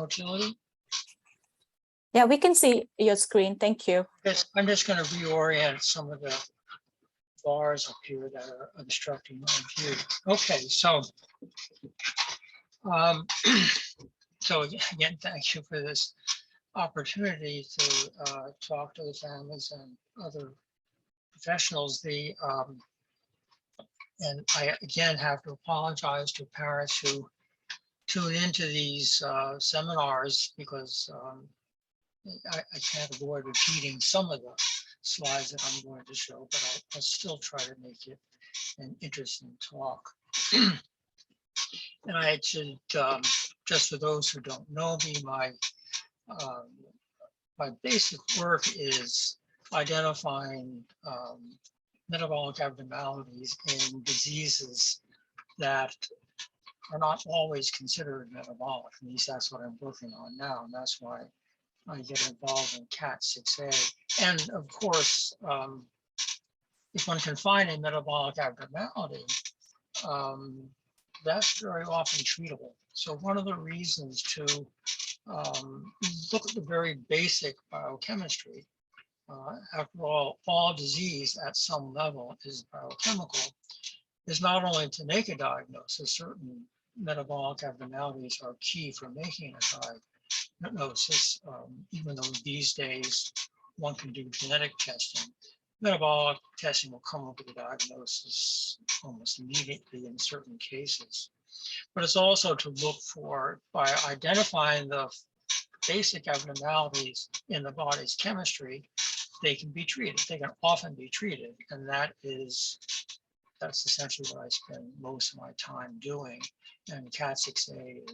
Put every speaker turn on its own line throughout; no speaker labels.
motility?
Yeah, we can see your screen. Thank you.
Yes, I'm just going to reorient some of the bars up here that are obstructing my view. Okay, so so again, thank you for this opportunity to talk to the families and other professionals. And I again have to apologize to parents who tune into these seminars because I can't avoid repeating some of the slides that I'm going to show, but I'll still try to make it an interesting talk. And I should, just for those who don't know me, my basic work is identifying metabolic abnormalities in diseases that are not always considered metabolic. At least that's what I'm working on now, and that's why I get involved in KAT6A. And of course, if one can find a metabolic abnormality, that's very often treatable. So one of the reasons to look at the very basic biochemistry, after all disease at some level is biochemical, is not only to make a diagnosis. Certain metabolic abnormalities are key for making a diagnosis, even though these days one can do genetic testing. Metabolic testing will come up with a diagnosis almost immediately in certain cases. But it's also to look for, by identifying the basic abnormalities in the body's chemistry, they can be treated. They can often be treated, and that's essentially what I spend most of my time doing. And KAT6A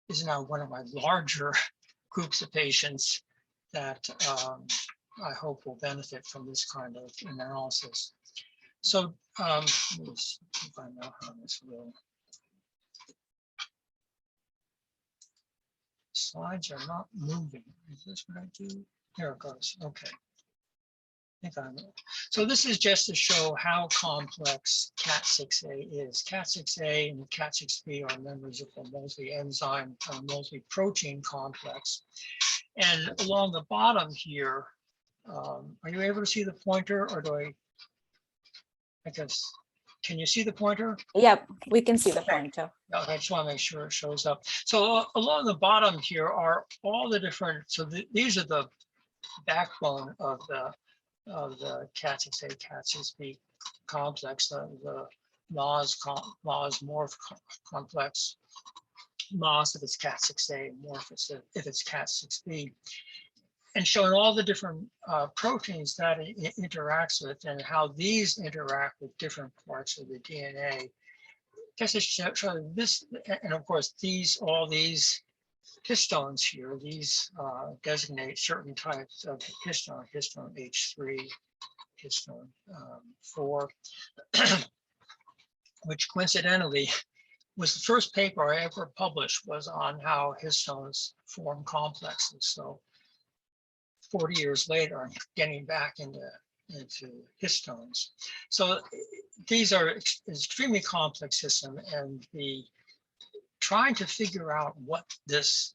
is now one of my larger groups of patients that I hope will benefit from this kind of analysis. So let me see if I know how this will. Slides are not moving. Is this what I do? Here it goes. Okay. I think I know. So this is just to show how complex KAT6A is. KAT6A and KAT6B are members of the multi-enzyme, multi-protein complex. And along the bottom here, are you able to see the pointer, or do I guess, can you see the pointer?
Yep, we can see the pointer.
I just want to make sure it shows up. So along the bottom here are all the different, so these are the backbone of the KAT6A, KAT6B complex, the MORF complex, MOS if it's KAT6A, MORF if it's KAT6B, and showing all the different proteins that it interacts with and how these interact with different parts of the DNA. Just to show this, and of course all these histones here, these designate certain types of histone, histone H3, histone 4, which coincidentally was the first paper I ever published was on how histones form complexes. So 40 years later, I'm getting back into histones. So these are extremely complex system, and trying to figure out what this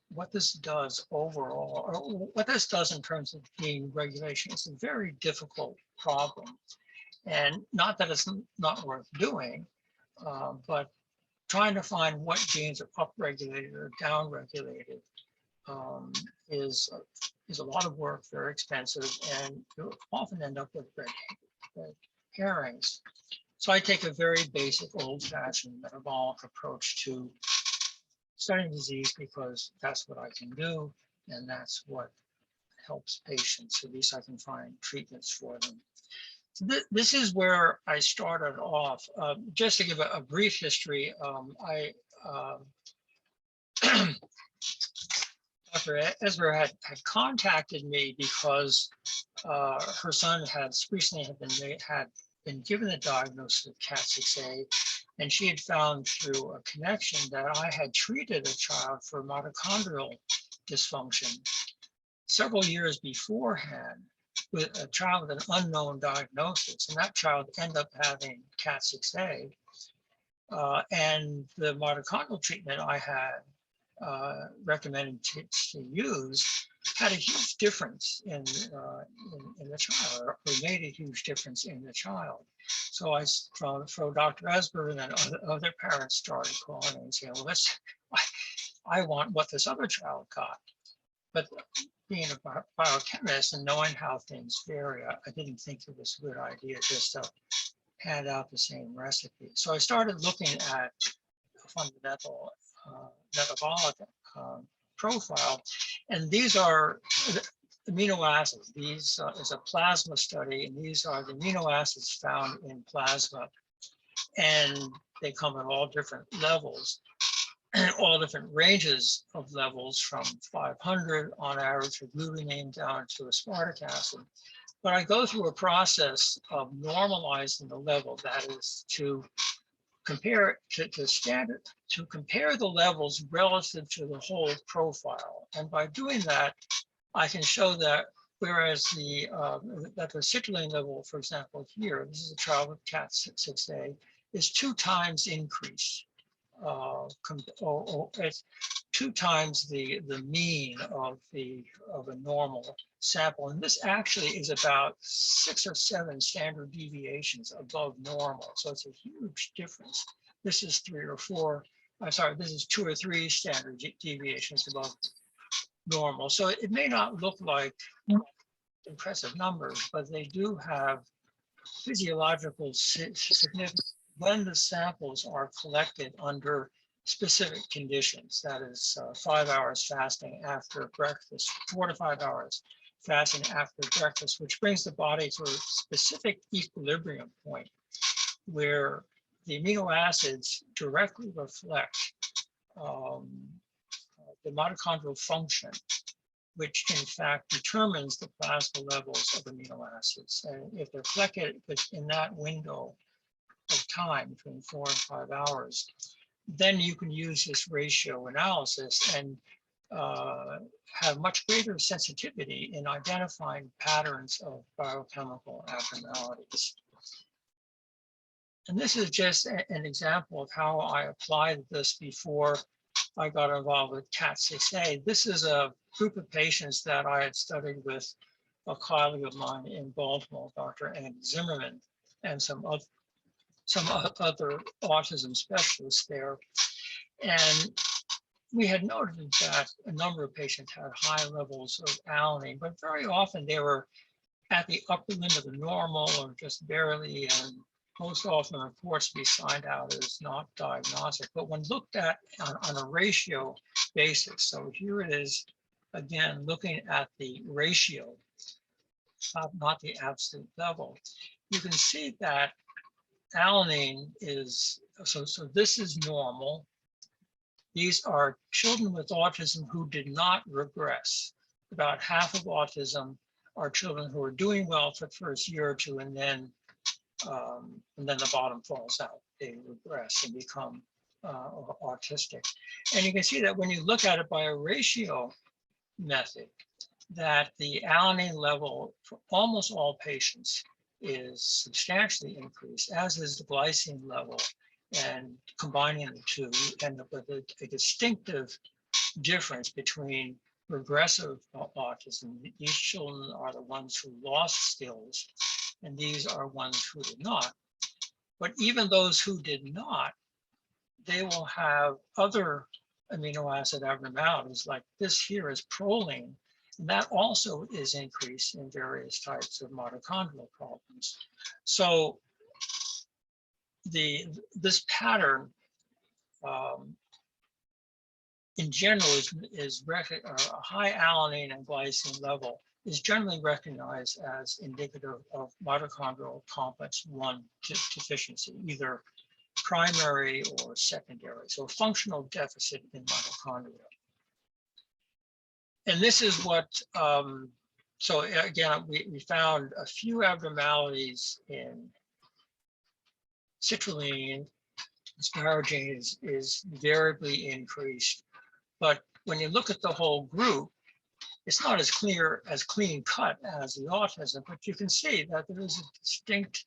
does overall, or what this does in terms of gene regulation is a very difficult problem. And not that it's not worth doing, but trying to find what genes are upregulated or downregulated is a lot of work, very expensive, and you often end up with red herrings. So I take a very basic, old-fashioned metabolic approach to studying disease because that's what I can do, and that's what helps patients. At least I can find treatments for them. So this is where I started off. Just to give a brief history, Dr. Esmer had contacted me because her son had recently been given the diagnosis of KAT6A, and she had found through a connection that I had treated a child for mitochondrial dysfunction several years beforehand with a child with an unknown diagnosis, and that child ended up having KAT6A. And the mitochondrial treatment I had recommended to use had a huge difference in the child, or made a huge difference in the child. So from Dr. Esber and then other parents started calling and saying, well, I want what this other child got. But being a biochemist and knowing how things vary, I didn't think it was a good idea just to hand out the same recipe. So I started looking at a fundamental metabolic profile, and these are the amino acids. These is a plasma study, and these are the amino acids found in plasma, and they come at all different levels and all different ranges of levels, from 500 on average for glutamine down to aspartic acid. But I go through a process of normalizing the level, that is to compare to compare the levels relative to the whole profile. And by doing that, I can show that whereas that the citrulline level, for example, here, this is a child with KAT6A, is 2 times increased. It's 2 times the mean of a normal sample, and this actually is about 6 or 7 standard deviations above normal. So it's a huge difference. This is 3 or 4. I'm sorry, this is 2 or 3 standard deviations above normal. So it may not look like impressive numbers, but they do have physiological significance when the samples are collected under specific conditions. That is 5 hours fasting after breakfast, 4 to 5 hours fasting after breakfast, which brings the body to a specific equilibrium point where the amino acids directly reflect the mitochondrial function, which in fact determines the plasma levels of amino acids. And if they're collected in that window of time between 4 and 5 hours, then you can use this ratio analysis and have much greater sensitivity in identifying patterns of biochemical abnormalities. And this is just an example of how I applied this before I got involved with KAT6A. This is a group of patients that I had studied with a colleague of mine in Baltimore, Dr. Andy Zimmerman, and some other autism specialists there. And we had noted that a number of patients had high levels of alanine, but very often they were at the upper limit of the normal or just barely, and most often reports to be signed out as not diagnostic. But when looked at on a ratio basis, so here it is, again, looking at the ratio, not the absolute level, you can see that alanine is, so this is normal. These are children with autism who did not regress. About half of autism are children who are doing well for the first year or two, and then the bottom falls out. They regress and become autistic. And you can see that when you look at it by a ratio method, that the alanine level for almost all patients is substantially increased, as is the glycine level. And combining the two, you end up with a distinctive difference between regressive autism. These children are the ones who lost skills, and these are ones who did not. But even those who did not, they will have other amino acid abnormalities, like this here is proline, and that also is increased in various types of mitochondrial problems. So this pattern in general is a high alanine and glycine level is generally recognized as indicative of mitochondrial complex 1 deficiency, either primary or secondary, so functional deficit in mitochondria. And this is what, so again, we found a few abnormalities in citrulline. Asparagine is variably increased, but when you look at the whole group, it's not as clean cut as the autism, but you can see that there is a distinct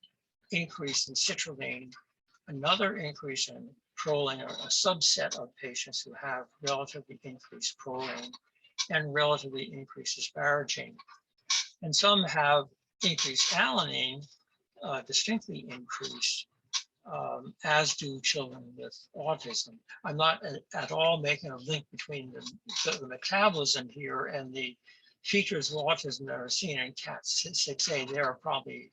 increase in citrulline, another increase in proline, or a subset of patients who have relatively increased proline and relatively increased asparagine. And some have increased alanine, distinctly increased, as do children with autism. I'm not at all making a link between the metabolism here and the features of autism that are seen in KAT6A. They are probably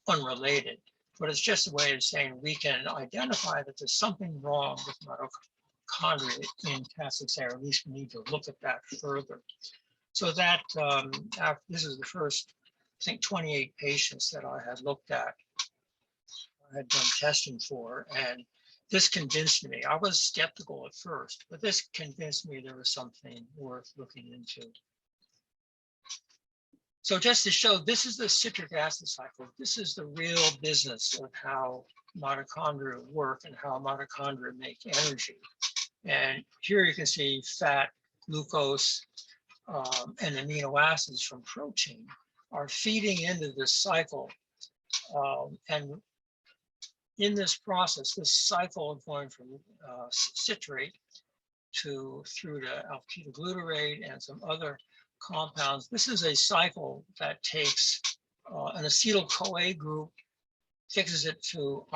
unrelated, but it's just a way of saying we can identify that there's something wrong with mitochondria in KAT6A, or at least we need to look at that further. So that this is the first, I think, 28 patients that I had looked at, I had done testing for, and this convinced me. I was skeptical at first, but this convinced me there was something worth looking into. So just to show, this is the citric acid cycle. This is the real business of how mitochondria work and how mitochondria make energy. And here you can see fat, glucose, and amino acids from protein are feeding into this cycle. And in this process, this cycle of going from citrate through to alpha-ketoglutarate and some other compounds. This is a cycle that takes an acetyl-CoA group, fixes it to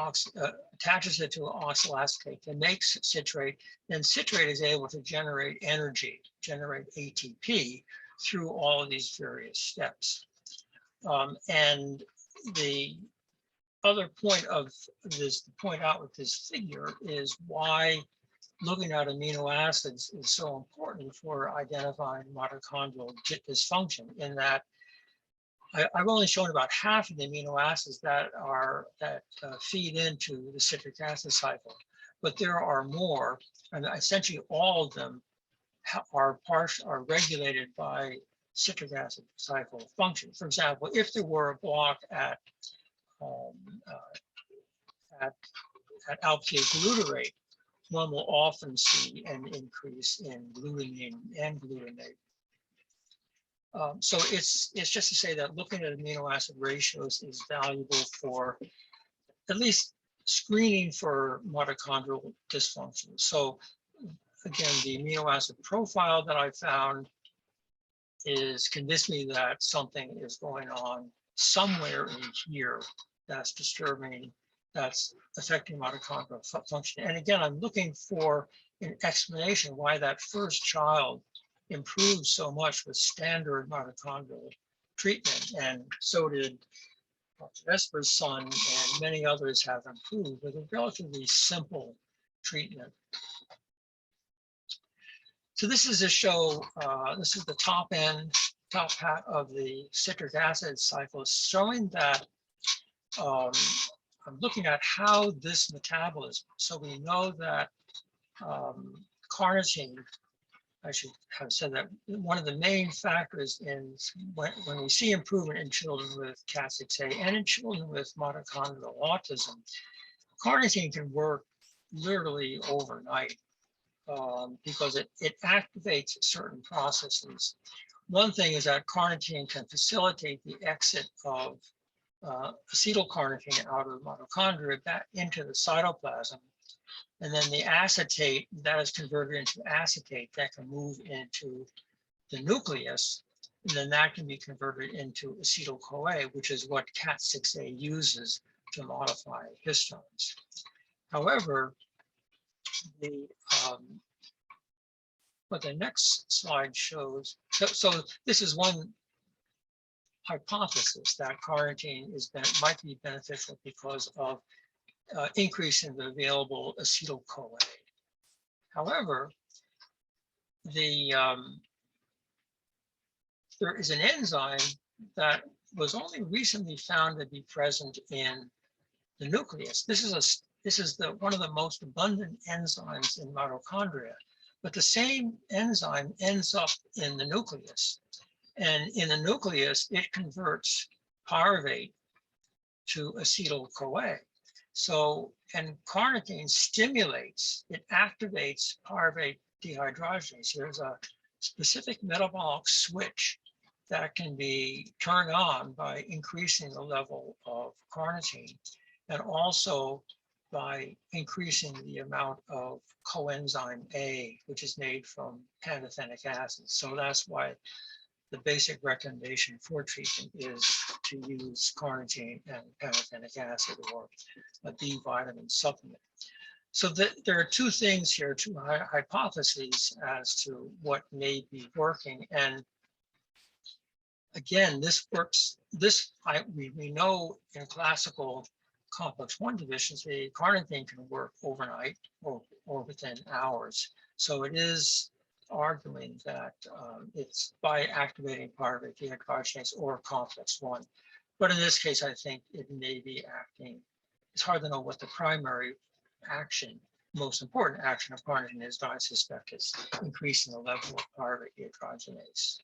attaches it to oxaloacetate and makes citrate. Then citrate is able to generate energy, generate ATP through all of these various steps. And the other point of this, to point out with this figure, is why looking at amino acids is so important for identifying mitochondrial dysfunction, in that I've only shown about half of the amino acids that feed into the citric acid cycle, but there are more, and essentially all of them are regulated by citric acid cycle function. For example, if there were a block at alpha-ketoglutarate, one will often see an increase in glutamine and glutamate. So it's just to say that looking at amino acid ratios is valuable for at least screening for mitochondrial dysfunction. So again, the amino acid profile that I found is convinced me that something is going on somewhere in here that's disturbing, that's affecting mitochondrial function. And again, I'm looking for an explanation why that first child improved so much with standard mitochondrial treatment, and so did Dr. Vesper's son, and many others have improved with a relatively simple treatment. So this is a show, this is the top hat of the citric acid cycle, showing that I'm looking at how this metabolism. So we know that carnitine, I should have said that one of the main factors in when we see improvement in children with KAT6A and in children with mitochondrial autism, carnitine can work literally overnight because it activates certain processes. One thing is that carnitine can facilitate the exit of acetylcarnitine out of the mitochondria back into the cytoplasm. And then the acetate that is converted into acetate that can move into the nucleus, and then that can be converted into acetyl-CoA, which is what KAT6A uses to modify histones. However, what the next slide shows, so this is one hypothesis that carnitine might be beneficial because of increase in the available acetyl-CoA. However, there is an enzyme that was only recently found to be present in the nucleus. This is one of the most abundant enzymes in mitochondria, but the same enzyme ends up in the nucleus. And in the nucleus, it converts pyruvate to acetyl-CoA. So, and carnitine stimulates, it activates pyruvate dehydrogenase. There's a specific metabolic switch that can be turned on by increasing the level of carnitine. And also by increasing the amount of coenzyme A, which is made from pantothenic acid. So that's why the basic recommendation for treatment is to use carnitine and pantothenic acid or a B vitamin supplement. So there are two things here, two hypotheses as to what may be working. And again, this works, we know in classical complex 1 deficiency, carnitine can work overnight or within hours. So it is arguing that it's by activating pyruvate dehydrogenase or complex 1. But in this case, I think it may be acting. It's hard to know what the primary action, most important action of carnitine is, but I suspect it's increasing the level of pyruvate dehydrogenase.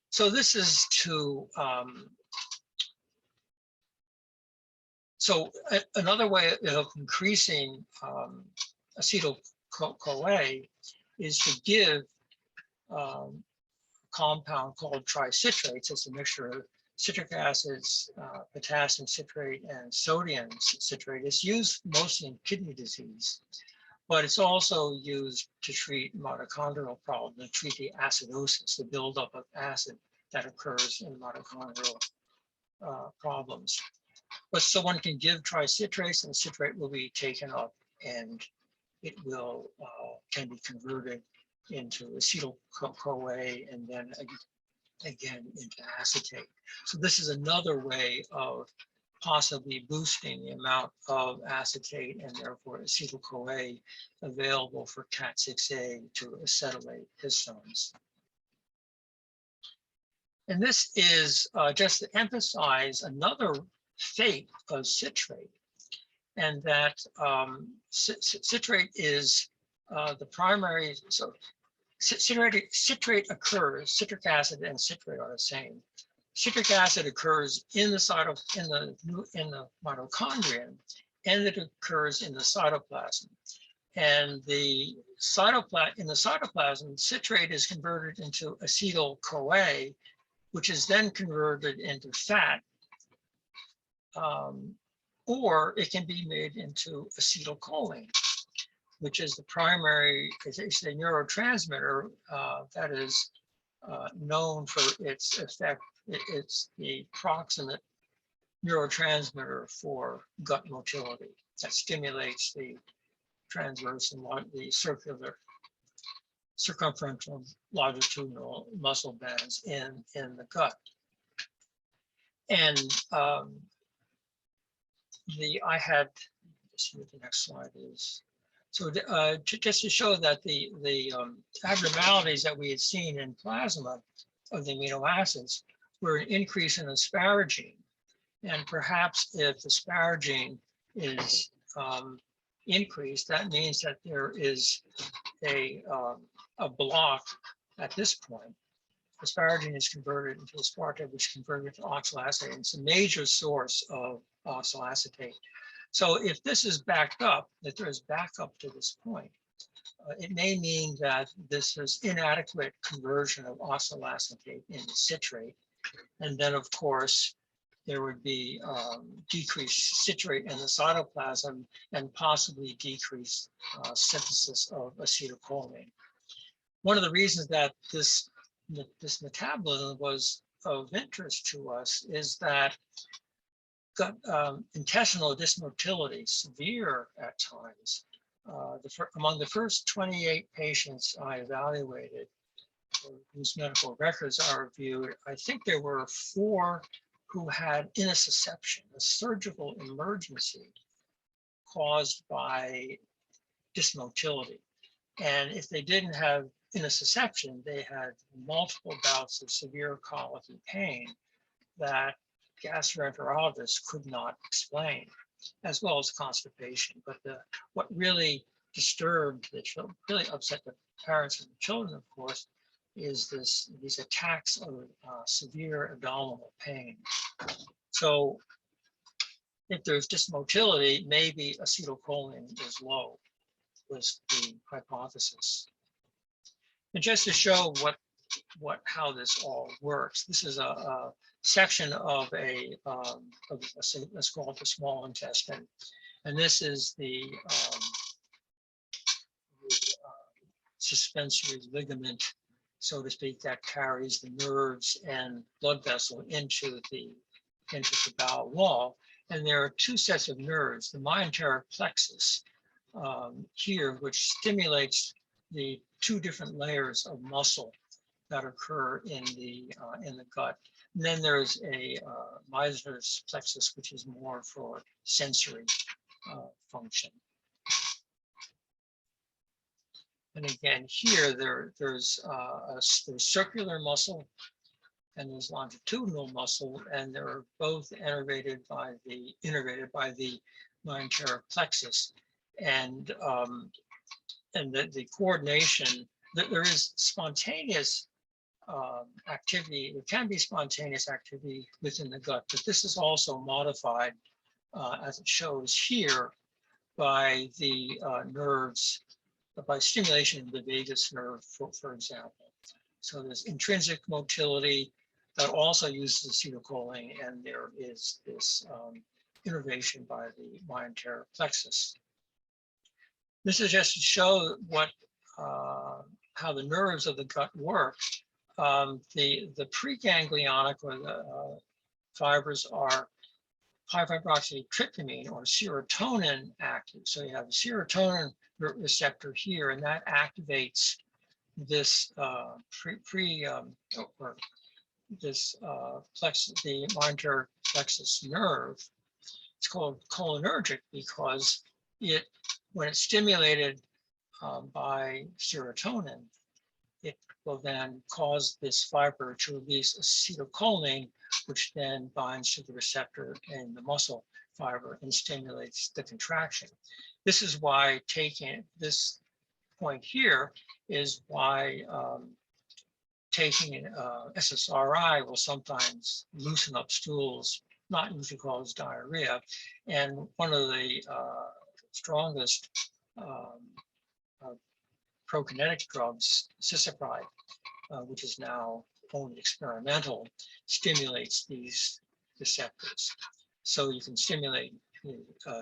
So this is to, another way of increasing acetyl-CoA is to give a compound called tricitrates. It's a mixture of citric acids, potassium citrate, and sodium citrate. It's used mostly in kidney disease, but it's also used to treat mitochondrial problems, to treat the acidosis, the buildup of acid that occurs in mitochondrial problems. But so one can give tricitrates, and the citrate will be taken up, and it will can be converted into acetyl-CoA, and then again into acetate. So this is another way of possibly boosting the amount of acetate and therefore acetyl-CoA available for KAT6A to acetylate histones. And this is just to emphasize another fate of citrate, and that citrate is the primary. So citrate occurs. Citric acid and citrate are the same. Citric acid occurs in the mitochondrion, and it occurs in the cytoplasm. And in the cytoplasm, citrate is converted into acetyl-CoA, which is then converted into fat, or it can be made into acetylcholine, which is the primary, it's a neurotransmitter that is known for its effect. It's the proximate neurotransmitter for gut motility that stimulates the transverse and the circumferential longitudinal muscle bands in the gut. And I had, let's see what the next slide is. So just to show that the abnormalities that we had seen in plasma of the amino acids were an increase in asparagine. And perhaps if asparagine is increased, that means that there is a block at this point. Asparagine is converted into aspartate, which is converted to oxaloacetate. It's a major source of oxaloacetate. So if this is backed up, if there is backup to this point, it may mean that this is inadequate conversion of oxaloacetate into citrate. And then, of course, there would be decreased citrate in the cytoplasm and possibly decreased synthesis of acetylcholine. One of the reasons that this metabolism was of interest to us is that intestinal dysmotility, severe at times. Among the first 28 patients I evaluated, whose medical records are reviewed, I think there were 4 who had intussusception, a surgical emergency caused by dysmotility. And if they didn't have intussusception, they had multiple bouts of severe colicky pain that gastroenterologists could not explain, as well as constipation. But what really disturbed the children, really upset the parents and the children, of course, is these attacks of severe abdominal pain. So if there's dysmotility, maybe acetylcholine is low, was the hypothesis. And just to show how this all works, this is a section of let's call it the small intestine. And this is the suspensory ligament, so to speak, that carries the nerves and blood vessel into the bowel wall. And there are two sets of nerves, the Myenteric plexus here, which stimulates the two different layers of muscle that occur in the gut. And then there's a Meissner's plexus, which is more for sensory function. And again, here there's circular muscle and there's longitudinal muscle, and they're both innervated by the Myenteric plexus. And the coordination, there is spontaneous activity. There can be spontaneous activity within the gut, but this is also modified, as it shows here, by the nerves, by stimulation of the vagus nerve, for example. So there's intrinsic motility that also uses acetylcholine, and there is this innervation by the Myenteric plexus. This is just to show what how the nerves of the gut work. The preganglionic, or the fibers, are high hydroxytryptamine or serotonin active. So you have a serotonin receptor here, and that activates this plexus, the Myenteric plexus nerve. It's called cholinergic because when it's stimulated by serotonin, it will then cause this fiber to release acetylcholine, which then binds to the receptor in the muscle fiber and stimulates the contraction. This is why taking this point here is why taking SSRI will sometimes loosen up stools, not usually cause diarrhea. And one of the strongest prokinetic drugs, Citrate, which is now only experimental, stimulates these receptors. So you can stimulate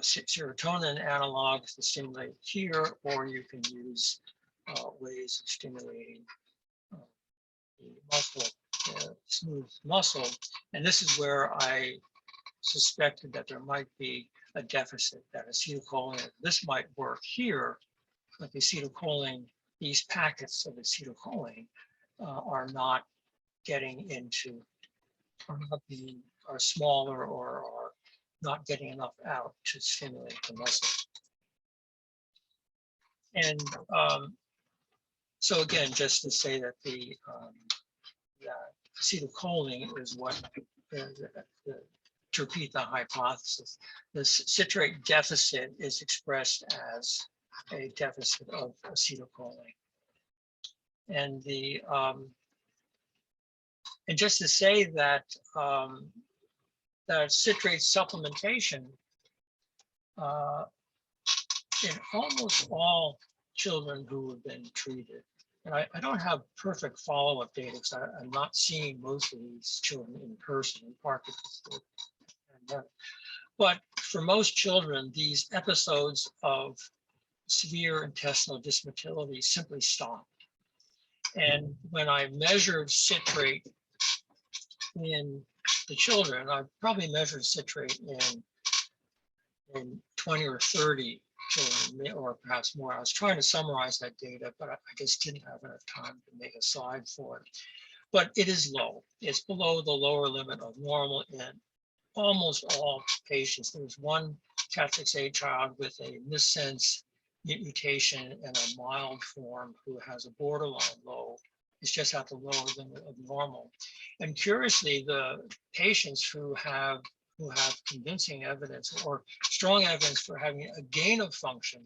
serotonin analogs to stimulate here, or you can use ways of stimulating the muscle, smooth muscle. And this is where I suspected that there might be a deficit, that acetylcholine, this might work here, but the acetylcholine, these packets of acetylcholine are not getting into, are smaller, or are not getting enough out to stimulate the muscle. And so again, just to say that the acetylcholine is what, to repeat the hypothesis, the citrate deficit is expressed as a deficit of acetylcholine. And and just to say that that citrate supplementation in almost all children who have been treated, and I don't have perfect follow-up data because I'm not seeing most of these children in person, in part because of the pandemic. But for most children, these episodes of severe intestinal dysmotility simply stop. And when I measured citrate in the children, I probably measured citrate in 20 or 30 children, or perhaps more. I was trying to summarize that data, but I just didn't have enough time to make a slide for it. But it is low. It's below the lower limit of normal in almost all patients. There's one KAT6 child with a missense mutation in a mild form who has a borderline low. It's just at the lower limit of normal. And curiously, the patients who have convincing evidence or strong evidence for having a gain of function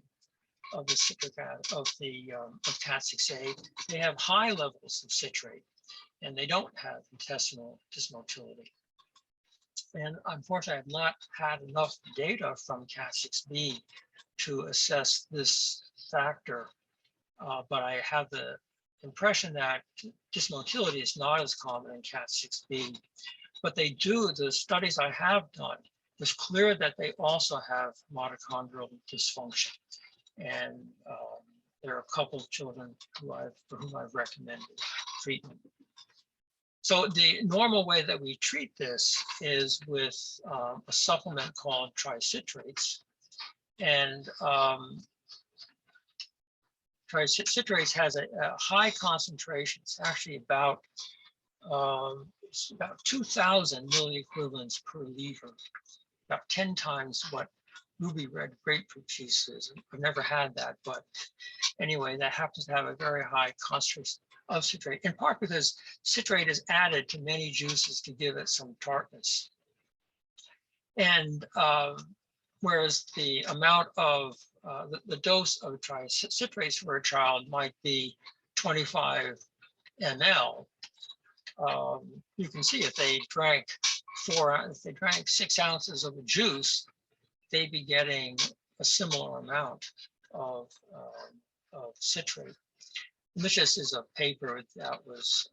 of the citric acid, of KAT6A, they have high levels of citrate, and they don't have intestinal dysmotility. And unfortunately, I've not had enough data from KAT6B to assess this factor, but I have the impression that dysmotility is not as common in KAT6B. But they do, the studies I have done was clear that they also have mitochondrial dysfunction. And there are a couple of children for whom I've recommended treatment. So the normal way that we treat this is with a supplement called tricitrates. And tricitrates has a high concentration. It's actually about 2,000 milliequivalents per liter, about 10 times what ruby red grapefruit juice is. I've never had that, but anyway, that happens to have a very high concentration of citrate, in part because citrate is added to many juices to give it some tartness. And whereas the amount of the dose of tricitrates for a child might be 25 ml, you can see if they drank 6 ounces of a juice, they'd be getting a similar amount of citrate. And this just is a paper that was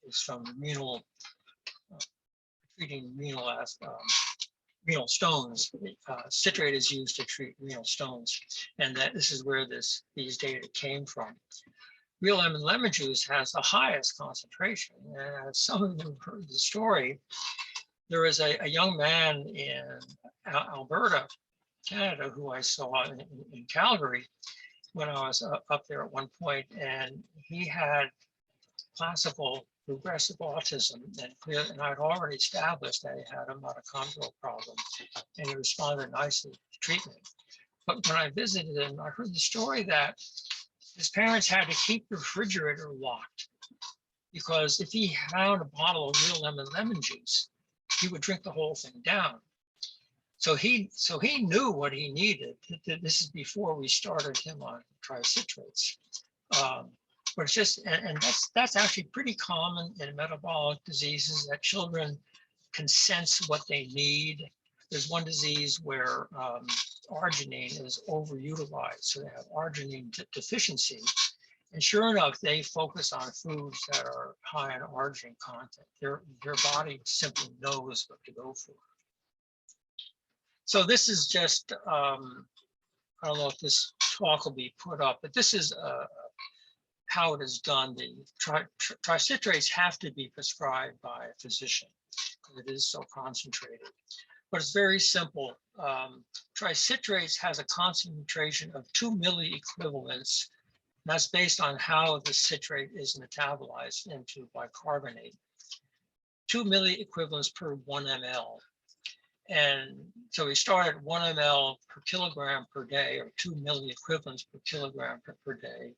is from renal treating renal stones. Citrate is used to treat renal stones, and that this is where these data came from. Real lemon juice has the highest concentration. And as some of you have heard the story, there is a young man in Alberta, Canada, who I saw in Calgary when I was up there at one point, and he had classical progressive autism, and I'd already established that he had a mitochondrial problem, and he responded nicely to treatment. But when I visited him, I heard the story that his parents had to keep the refrigerator locked because if he found a bottle of real lemon juice, he would drink the whole thing down. So he knew what he needed. This is before we started him on tricitrates. But it's just, and that's actually pretty common in metabolic diseases, that children can sense what they need. There's one disease where arginine is overutilized, so they have arginine deficiency. And sure enough, they focus on foods that are high in arginine content. Their body simply knows what to go for. So this is just, I don't know if this talk will be put up, but this is how it is done. The tricitrates have to be prescribed by a physician because it is so concentrated. But it's very simple. Tricitrates has a concentration of 2 milliequivalents. That's based on how the citrate is metabolized into bicarbonate. 2 milliequivalents per 1 ml. And so we start at 1 ml per kilogram per day, or 2 milliequivalents per kilogram per day.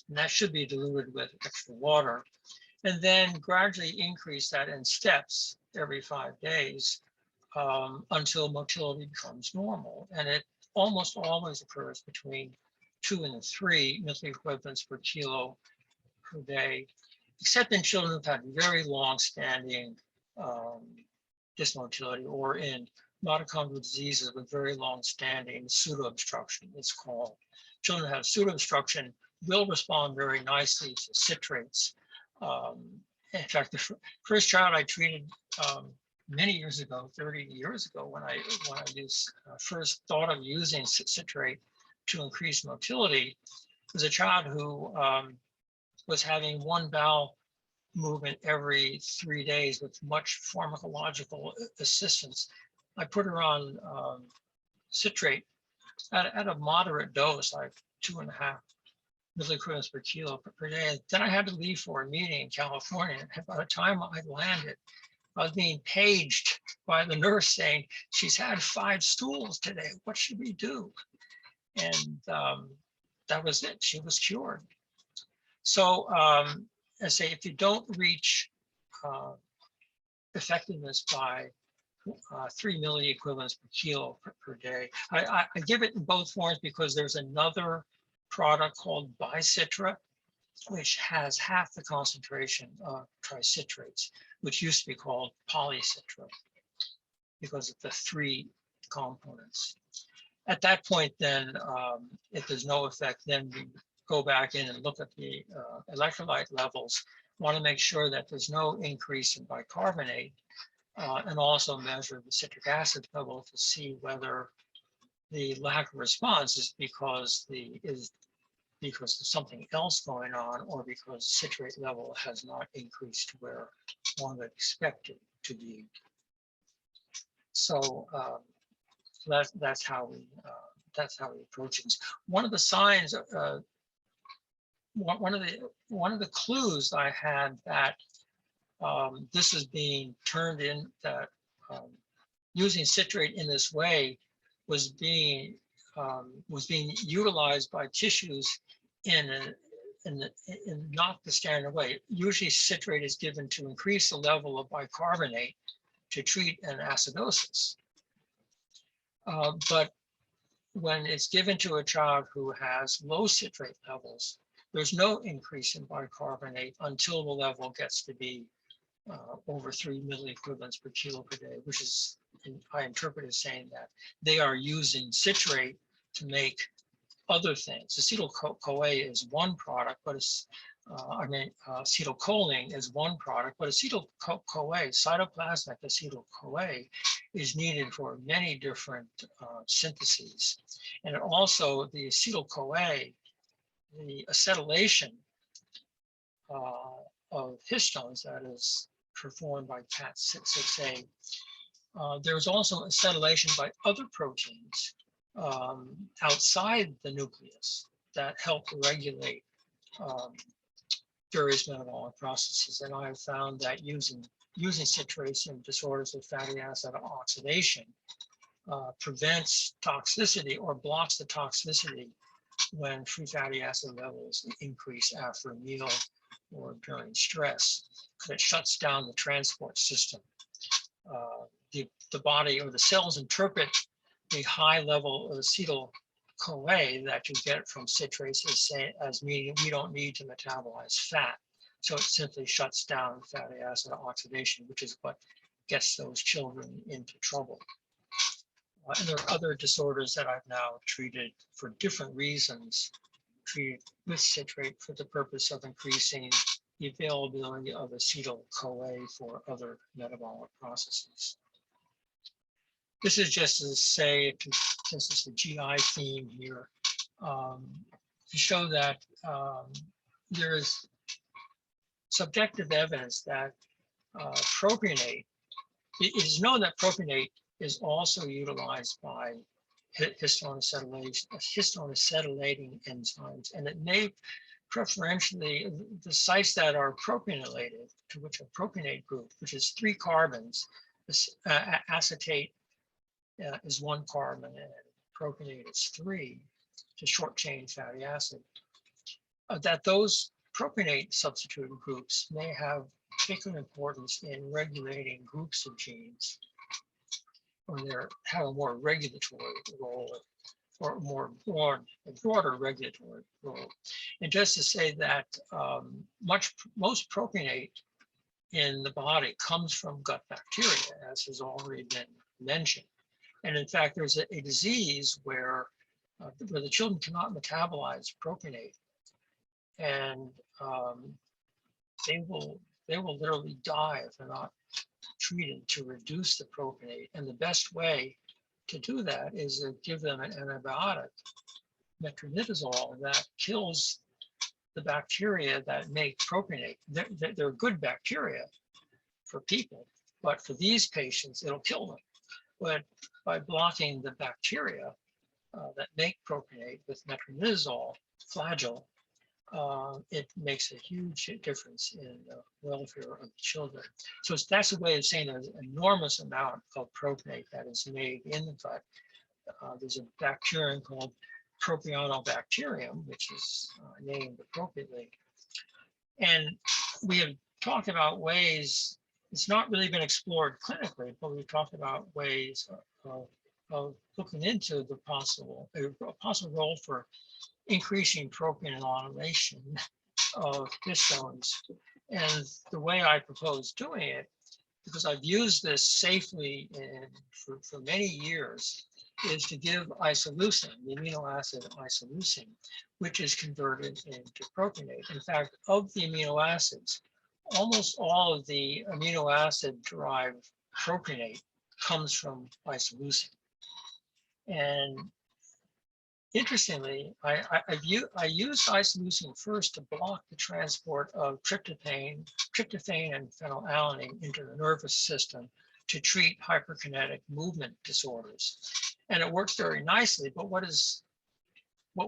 And that should be diluted with extra water. And then gradually increase that in steps every 5 days until motility becomes normal. And it almost always occurs between 2 and 3 milliequivalents per kilo per day, except in children who've had very long-standing dysmotility, or in mitochondrial diseases with very long-standing pseudo-obstruction, it's called. Children who have pseudo-obstruction will respond very nicely to citrates. In fact, the first child I treated many years ago, 30 years ago, when I first thought of using citrate to increase motility, was a child who was having one bowel movement every 3 days with much pharmacological assistance. I put her on citrate at a moderate dose, like 2.5 milliequivalents per kilo per day. Then I had to leave for a meeting in California. And by the time I landed, I was being paged by the nurse saying, she's had 5 stools today. What should we do? And that was it. She was cured. So I say, if you don't reach effectiveness by 3 milliequivalents per kilo per day, I give it in both forms because there's another product called Bicitra, which has half the concentration of tricitrates, which used to be called Polycitra because of the 3 components. At that point, then, if there's no effect, then we go back in and look at the electrolyte levels. Want to make sure that there's no increase in bicarbonate, and also measure the citric acid level to see whether the lack of response is because there's something else going on, or because citrate level has not increased to where one would expect it to be. So that's how we approach things. One of the signs, one of the clues I had that this is being turned in, that using citrate in this way was being utilized by tissues in not the standard way. Usually citrate is given to increase the level of bicarbonate to treat an acidosis. But when it's given to a child who has low citrate levels, there's no increase in bicarbonate until the level gets to be over 3 milliequivalents per kilo per day, which is, I interpret as saying that they are using citrate to make other things. Acetyl-CoA is one product, but it's, acetylcholine is one product, but acetyl-CoA, cytoplasmic acetyl-CoA, is needed for many different syntheses. And also the acetyl-CoA, the acetylation of histones that is performed by KAT6A. There's also acetylation by other proteins outside the nucleus that help regulate various metabolic processes. And I have citrate that using citrates in disorders of fatty acid oxidation prevents toxicity or blocks the toxicity when free fatty acid levels increase after a meal or during stress, because it shuts down the transport system. The body or the cells interpret the high level of acetyl-CoA that you get from citrates as meaning we don't need to metabolize fat. So it simply shuts down fatty acid oxidation, which is what gets those children into trouble. And there are other disorders that I've now treated for different reasons, treated with citrate for the purpose of increasing the availability of acetyl-CoA for other metabolic processes. This is just to say, since it's the GI theme here, to show that there is subjective evidence that propionate, it is known that propionate is also utilized by histone acetylating enzymes, and it may preferentially, the sites that are propionated, to which a propionate group, which is 3 carbons, acetate is 1 carbon and propionate is 3, to short chain fatty acid, that those propionate substituted groups may have particular importance in regulating groups of genes, or they have a more regulatory role, or a broader regulatory role. And just to say that most propionate in the body comes from gut bacteria, as has already been mentioned. And in fact, there's a disease where the children cannot metabolize propionate, and they will literally die if they're not treated to reduce the propionate. And the best way to do that is to give them an antibiotic, metronidazole, that kills the bacteria that make propionate. They're good bacteria for people, but for these patients, it'll kill them. But by blocking the bacteria that make propionate with metronidazole, flagyl, it makes a huge difference in the welfare of the children. So that's a way of saying there's an enormous amount of propionate that is made in the gut. There's a bacterium called Propionobacterium, which is named appropriately. And we have talked about ways, it's not really been explored clinically, but we've talked about ways of looking into the possible role for increasing propionylation of histones. And the way I propose doing it, because I've used this safely for many years, is to give isoleucine, the amino acid isoleucine, which is converted into propionate. In fact, of the amino acids, almost all of the amino acid derived propionate comes from isoleucine. And interestingly, I used isoleucine first to block the transport of tryptophan and phenylalanine into the nervous system to treat hyperkinetic movement disorders. And it works very nicely, but what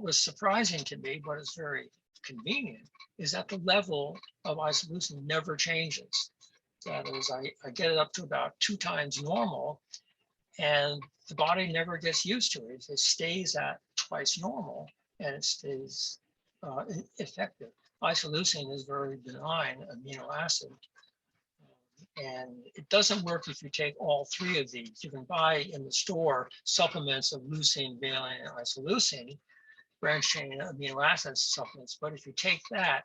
was surprising to me, what is very convenient, is that the level of isoleucine never changes. That is, I get it up to about 2 times normal, and the body never gets used to it. It stays at twice normal, and it stays effective. Isoleucine is very benign amino acid, and it doesn't work if you take all 3 of these. You can buy in the store supplements of leucine, valine, and isoleucine, branch chain amino acid supplements, but if you take that,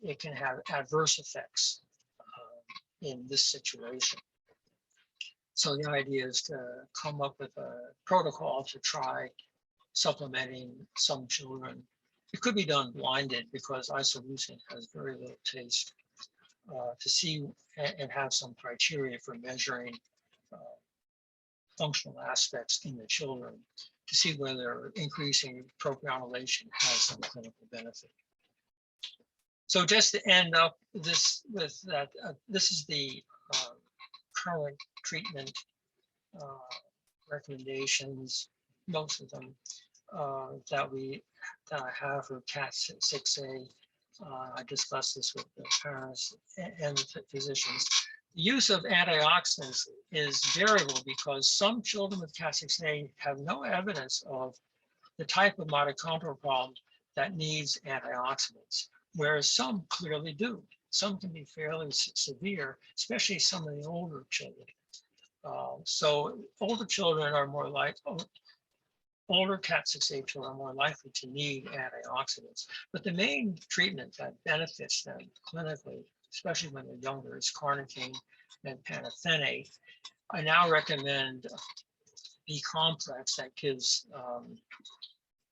it can have adverse effects in this situation. So the idea is to come up with a protocol to try supplementing some children. It could be done blinded because isoleucine has very little taste, to see and have some criteria for measuring functional aspects in the children to see whether increasing propionylation has some clinical benefit. So just to end up this with that, this is the current treatment recommendations, most of them that I have for KAT6A. I discussed this with the parents and the physicians. The use of antioxidants is variable because some children with KAT6A have no evidence of the type of mitochondrial problem that needs antioxidants, whereas some clearly do. Some can be fairly severe, especially some of the older children. So older children are more like, older KAT6A children are more likely to need antioxidants. But the main treatment that benefits them clinically, especially when they're younger, is carnitine and pantothenate. I now recommend B complex that gives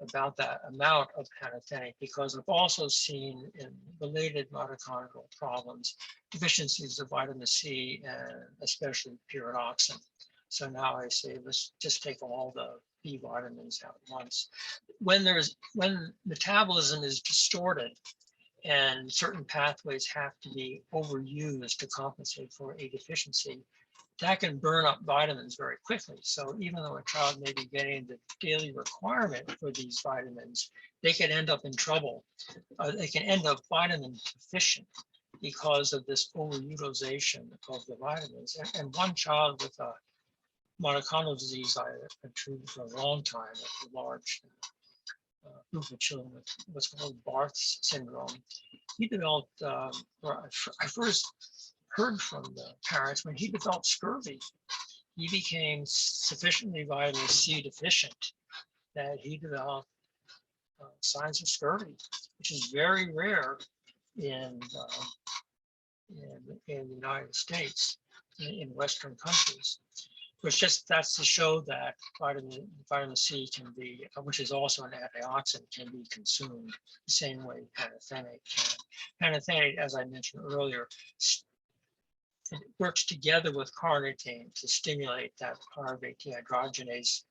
about that amount of pantothenate, because I've also seen in related mitochondrial problems deficiencies of vitamin C and especially pyridoxine. So now I say let's just take all the B vitamins at once. When metabolism is distorted and certain pathways have to be overused to compensate for a deficiency, that can burn up vitamins very quickly. So even though a child may be getting the daily requirement for these vitamins, they can end up in trouble. They can end up vitamin deficient because of this overutilization of the vitamins. And one child with a mitochondrial disease I treated for a long time, a large group of children with what's called Barth's syndrome. He developed, I first heard from the parents when he developed scurvy. He became sufficiently vitamin C deficient that he developed signs of scurvy, which is very rare in the United States, in Western countries. Which that's to show that vitamin C can be, which is also an antioxidant, can be consumed the same way pantothenate can. Pantothenate, as I mentioned earlier, it works together with carnitine to stimulate that pyruvate dehydrogenase.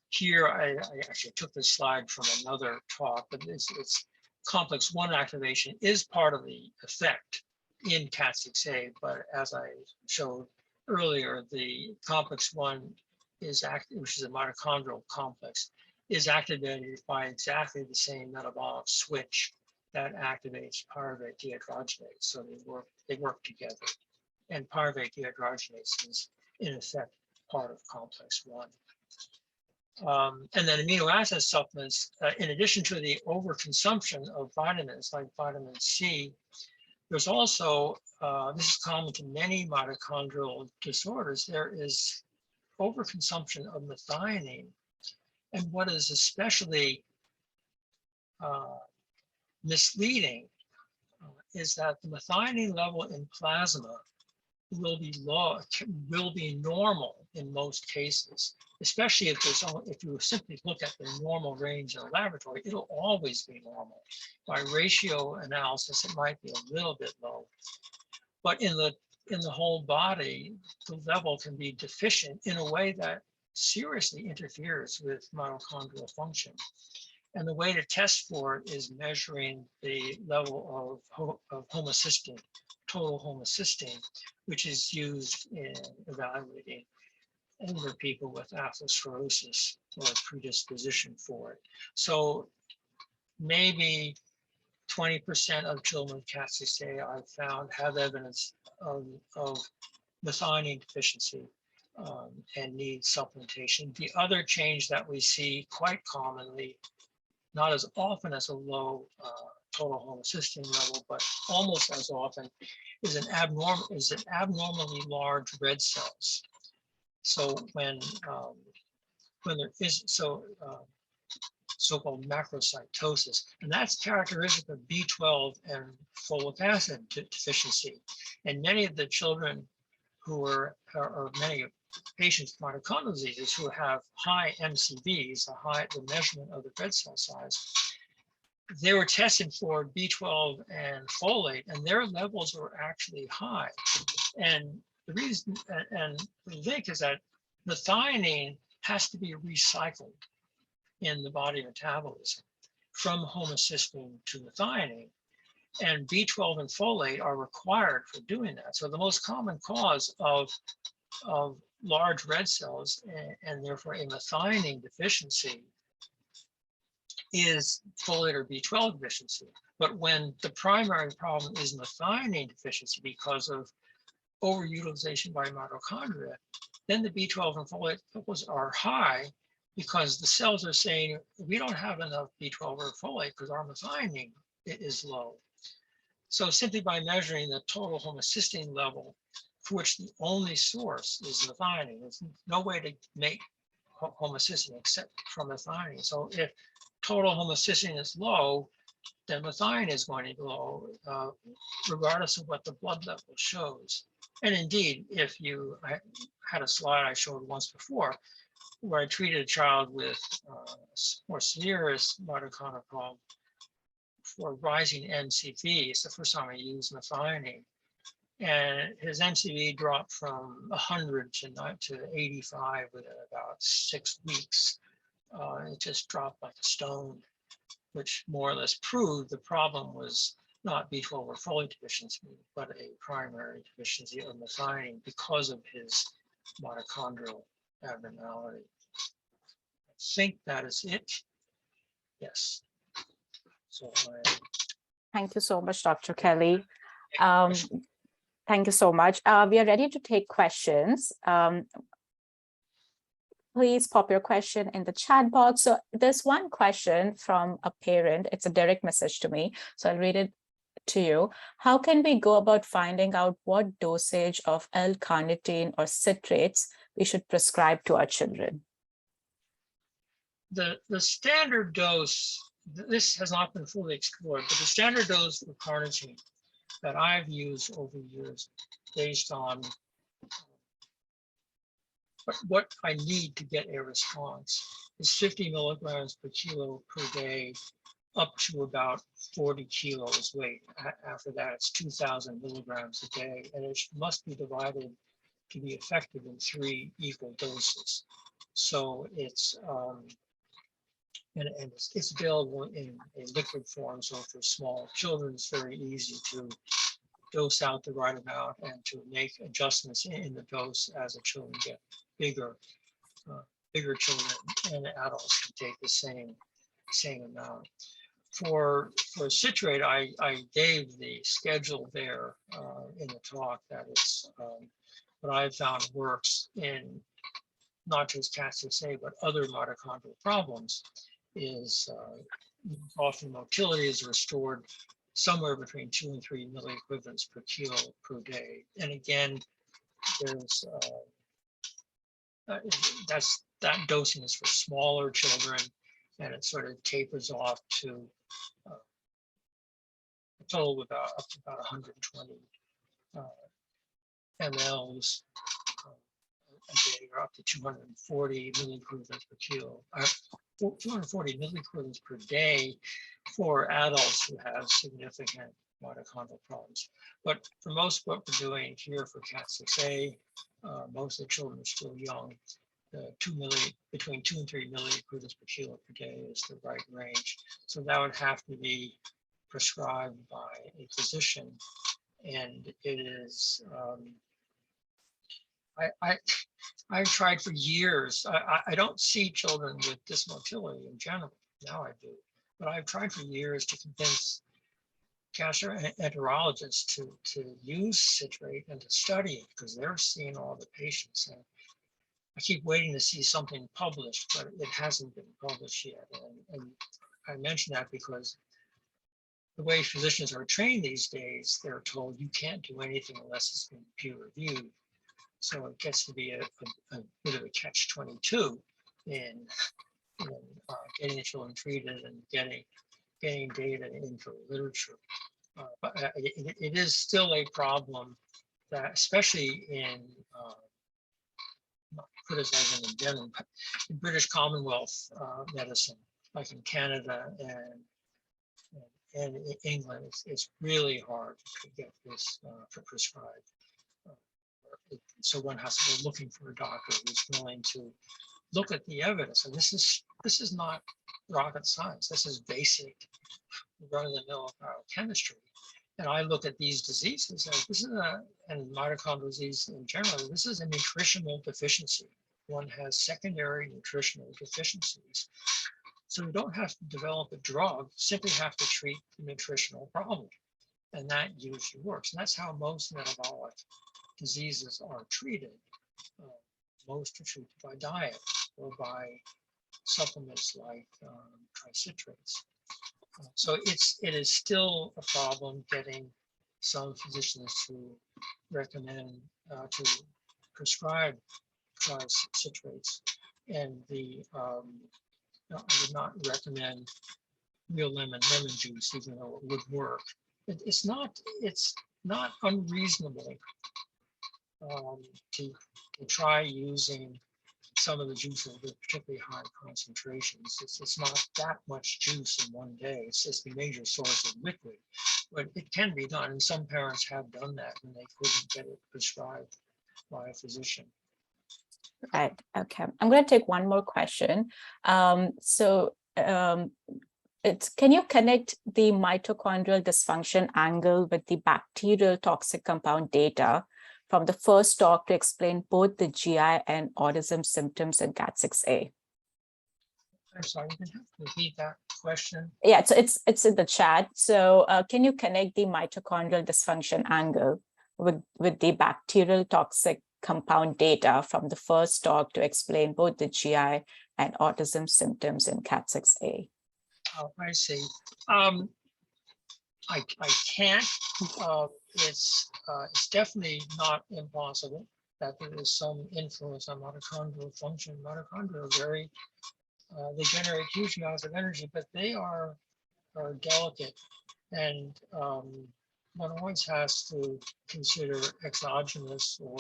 Here, I actually took this slide from another talk, but it's complex 1 activation is part of the effect in KAT6A, but as I showed earlier, the complex 1 is active, which is a mitochondrial complex, is activated by exactly the same metabolic switch that activates pyruvate dehydrogenase. So they work together. And pyruvate dehydrogenase is in effect part of complex 1. And then amino acid supplements, in addition to the overconsumption of vitamins like vitamin C, there's also, this is common to many mitochondrial disorders, there is overconsumption of methionine. And what is especially misleading is that the methionine level in plasma will be low, will be normal in most cases, especially if you simply look at the normal range in a laboratory, it'll always be normal. By ratio analysis, it might be a little bit low. But in the in the whole body, the level can be deficient in a way that seriously interferes with mitochondrial function. And the way to test for it is measuring the level of homocysteine, total homocysteine, which is used in evaluating older people with atherosclerosis or predisposition for it. So maybe 20% of children with KAT6A I've found have evidence of methionine deficiency and need supplementation. The other change that we see quite commonly, not as often as a low total homocysteine level, but almost as often, is an abnormally large red cells. So when there is so-called macrocytosis, and that's characteristic of B12 and folic acid deficiency. And many of the children who are, or many patients with mitochondrial diseases who have high MCVs, the measurement of the red cell size, they were tested for B12 and folate, and their levels were actually high. And the reason, and the link is that methionine has to be recycled in the body metabolism from homocysteine to methionine. And B12 and folate are required for doing that. So the most common cause of large red cells and therefore a methionine deficiency is folate or B12 deficiency. But when the primary problem is methionine deficiency because of overutilization by mitochondria, then the B12 and folate levels are high because the cells are saying, we don't have enough B12 or folate because our methionine is low. So simply by measuring the total homocysteine level, for which the only source is methionine, there's no way to make homocysteine except from methionine. So if total homocysteine is low, then methionine is going to be low, regardless of what the blood level shows. And indeed, I had a slide I showed once before, where I treated a child with more severe mitochondrial problem for rising MCV. It's the first time I used methionine. And his MCV dropped from 100 to 85 within about 6 weeks. It just dropped like a stone, which more or less proved the problem was not B12 or folate deficiency, but a primary deficiency of methionine because of his mitochondrial abnormality. I think that is it. Yes. So
Thank you so much, Dr. Kelley. Thank you so much. We are ready to take questions. Please pop your question in the chat box. So there's one question from a parent. It's a direct message to me, so I'll read it to you. How can we go about finding out what dosage of L-carnitine or citrates we should prescribe to our children?
The standard dose, this has not been fully explored, but the standard dose of carnitine that I've used over years based on what I need to get a response is 50 milligrams per kilo per day up to about 40 kilos weight. After that, it's 2,000 milligrams a day, and it must be divided to be effective in 3 equal doses. So it's it's available in a liquid form. So for small children, it's very easy to dose out the right amount and to make adjustments in the dose as the children get bigger. Bigger children and adults can take the same amount. For citrate, I gave the schedule there in the talk that it's what I've found works in not just KAT6A, but other mitochondrial problems is often motility is restored somewhere between 2 and 3 milliequivalents per kilo per day. And again, there's that dosing is for smaller children, and it sort of tapers off to a total of up to about 120 mLs a day, or up to 240 milliequivalents per kilo, 240 milliequivalents per day for adults who have significant mitochondrial problems. But for most what we're doing here for KAT6A, most of the children are still young. Between 2 and 3 milliliters per kilo per day is the right range. So that would have to be prescribed by a physician, and it is. I've tried for years. I don't see children with dysmotility in general. Now I do, but I've tried for years to convince gastroenterologists to use citrate and to study it because they're seeing all the patients. And I keep waiting to see something published, but it hasn't been published yet. And I mention that because the way physicians are trained these days, they're told you can't do anything unless it's been peer reviewed. So it gets to be a bit of a catch-22 in getting the children treated and getting data into the literature. But it is still a problem that, especially in not criticizing in general, but in British Commonwealth medicine, like in Canada and in England, it's really hard to get this prescribed. So one has to go looking for a doctor who's willing to look at the evidence. And this is not rocket science. This is basic run-of-the-mill biochemistry. And I look at these diseases as this is and mitochondrial disease in general, this is a nutritional deficiency. One has secondary nutritional deficiencies. So you don't have to develop a drug, simply have to treat the nutritional problem. And that usually works. And that's how most metabolic diseases are treated. Most are treated by diet or by supplements like tricitrates. So it is still a problem getting some physicians to recommend to prescribe tricitrates, and I would not recommend real lemon juice, even though it would work. It's not unreasonable to try using some of the juices with particularly high concentrations. It's not that much juice in one day. It's just a major source of liquid, but it can be done. And some parents have done that when they couldn't get it prescribed by a physician.
Right. Okay. I'm going to take one more question. Can you connect the mitochondrial dysfunction angle with the bacterial toxic compound data from the first talk to explain both the GI and autism symptoms in KAT6A?
I'm sorry, you can have to repeat that question.
Yeah, so it's in the chat. So can you connect the mitochondrial dysfunction angle with the bacterial toxic compound data from the first talk to explain both the GI and autism symptoms in KAT6A?
Oh, I see. I can't. It's definitely not impossible that there is some influence on mitochondrial function. Mitochondria are very, they generate huge amounts of energy, but they are delicate, and one always has to consider exogenous or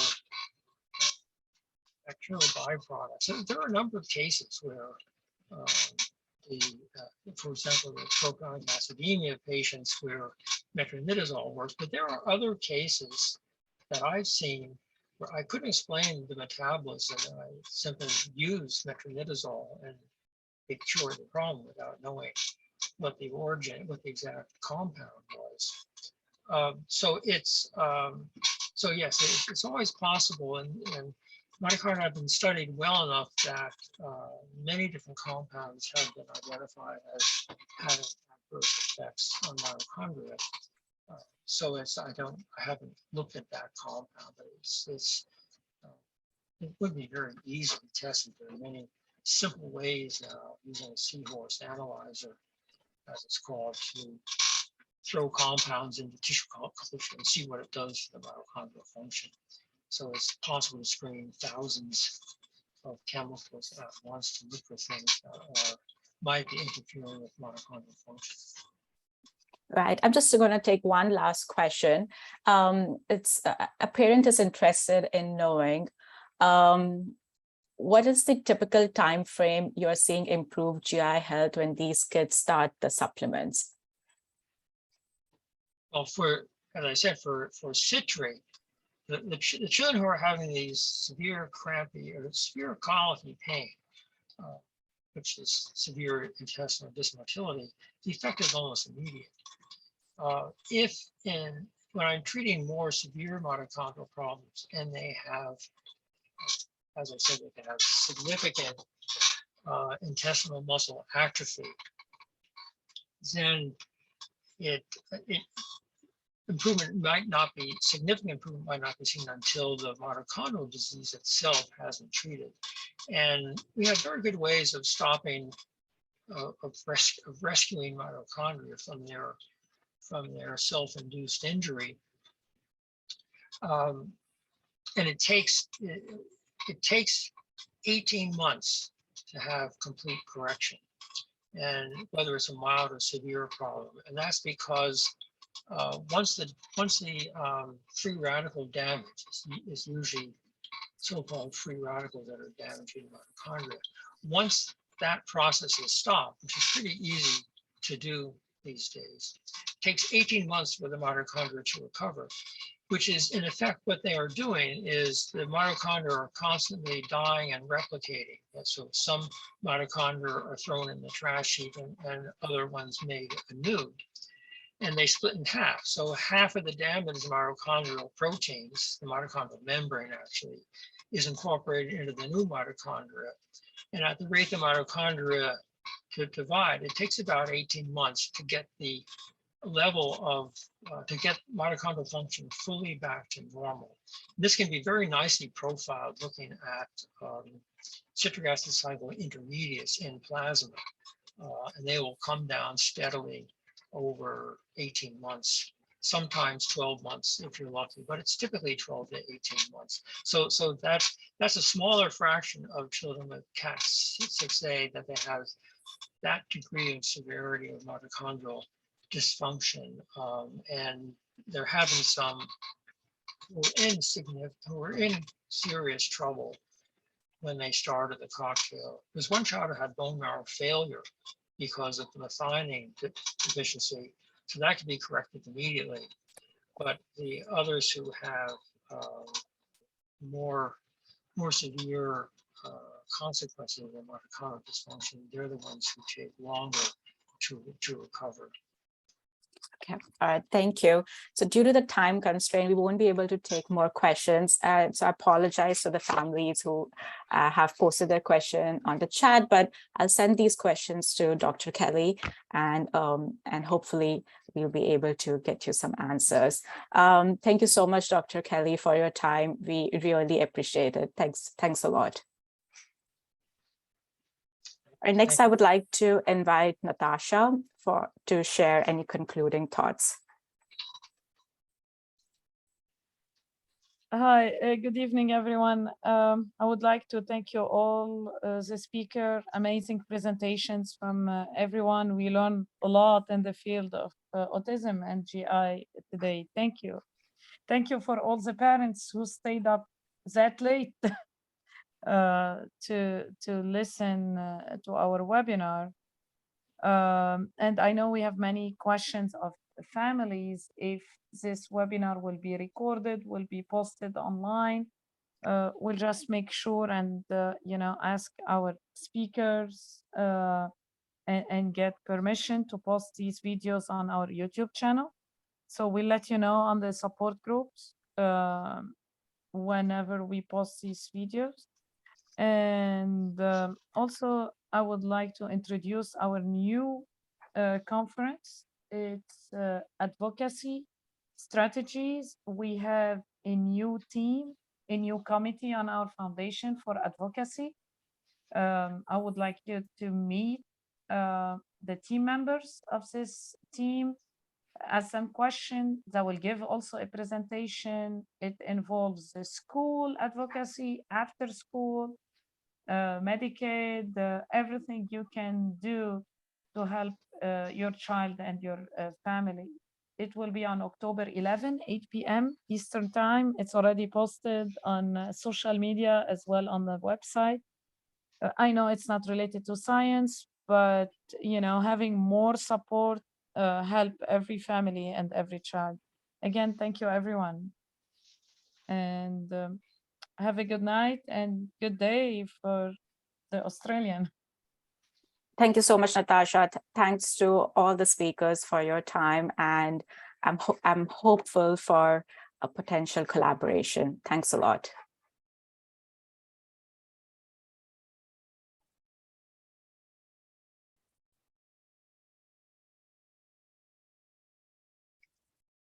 bacterial byproducts. So there are a number of cases where for example, the propionic acidemia patients where metronidazole works, but there are other cases that I've seen where I couldn't explain the metabolism, and I simply used metronidazole and it cured the problem without knowing what the origin, what the exact compound was. So yes, it's always possible, and mitochondria have been studied well enough that many different compounds have been identified as having adverse effects on mitochondria. So I haven't looked at that compound, but it would be very easily tested. There are many simple ways now using a seahorse analyzer, as it's called, to throw compounds into tissue culture and see what it does for the mitochondrial function. So it's possible to screen thousands of chemicals at once to look for things that might be interfering with mitochondrial function.
Right. I'm just going to take one last question. It's a parent is interested in knowing what is the typical time frame you're seeing improve GI health when these kids start the supplements?
Well, as I said, for citrate, the children who are having these severe crampy or severe colicky pain, which is severe intestinal dysmotility, the effect is almost immediate. When I'm treating more severe mitochondrial problems and they have, as I said, they can have significant intestinal muscle atrophy, then significant improvement might not be seen until the mitochondrial disease itself hasn't treated. And we have very good ways of stopping, of rescuing mitochondria from their self-induced injury. And it takes 18 months to have complete correction, and whether it's a mild or severe problem. And that's because once the free radical damage is usually so-called free radicals that are damaging mitochondria. Once that process is stopped, which is pretty easy to do these days, it takes 18 months for the mitochondria to recover, which is in effect what they are doing is the mitochondria are constantly dying and replicating. And so some mitochondria are thrown in the trash heap and other ones made anew. And they split in half. So half of the damaged mitochondrial proteins, the mitochondrial membrane actually, is incorporated into the new mitochondria. And at the rate the mitochondria to divide, it takes about 18 months to get the level of, to get mitochondrial function fully back to normal. This can be very nicely profiled looking at citric acid soluble intermediates in plasma. And they will come down steadily over 18 months, sometimes 12 months if you're lucky, but it's typically 12 to 18 months. So that's a smaller fraction of children with KAT6A that they have that degree of severity of mitochondrial dysfunction, and they're having some who are in serious trouble when they started the cocktail. There's one child who had bone marrow failure because of the methionine deficiency, so that can be corrected immediately. But the others who have more severe consequences of their mitochondrial dysfunction, they're the ones who take longer to recover.
Okay, all right, thank you. So due to the time constraint, we won't be able to take more questions. So I apologize to the families who have posted their question on the chat, but I'll send these questions to Dr. Kelley, and hopefully we'll be able to get you some answers. Thank you so much, Dr. Kelley, for your time. We really appreciate it. Thanks a lot. And next, I would like to invite Natasha to share any concluding thoughts.
Hi, good evening, everyone. I would like to thank you all, the speaker, amazing presentations from everyone. We learned a lot in the field of autism and GI today. Thank you. Thank you for all the parents who stayed up that late to listen to our webinar. And I know we have many questions of families. If this webinar will be recorded, will be posted online, we'll just make sure and ask our speakers and get permission to post these videos on our YouTube channel. So we'll let you know on the support groups whenever we post these videos. And also, I would like to introduce our new conference. It's advocacy strategies. We have a new team, a new committee on our foundation for advocacy. I would like you to meet the team members of this team, ask some questions. That will give also a presentation. It involves the school advocacy, after school, Medicaid, everything you can do to help your child and your family. It will be on October 11, 8 p.m. Eastern time. It's already posted on social media as well on the website. I know it's not related to science, but having more support help every family and every child. Again, thank you, everyone. And have a good night and good day for the Australian.
Thank you so much, Natasha. Thanks to all the speakers for your time, and I'm hopeful for a potential collaboration. Thanks a lot.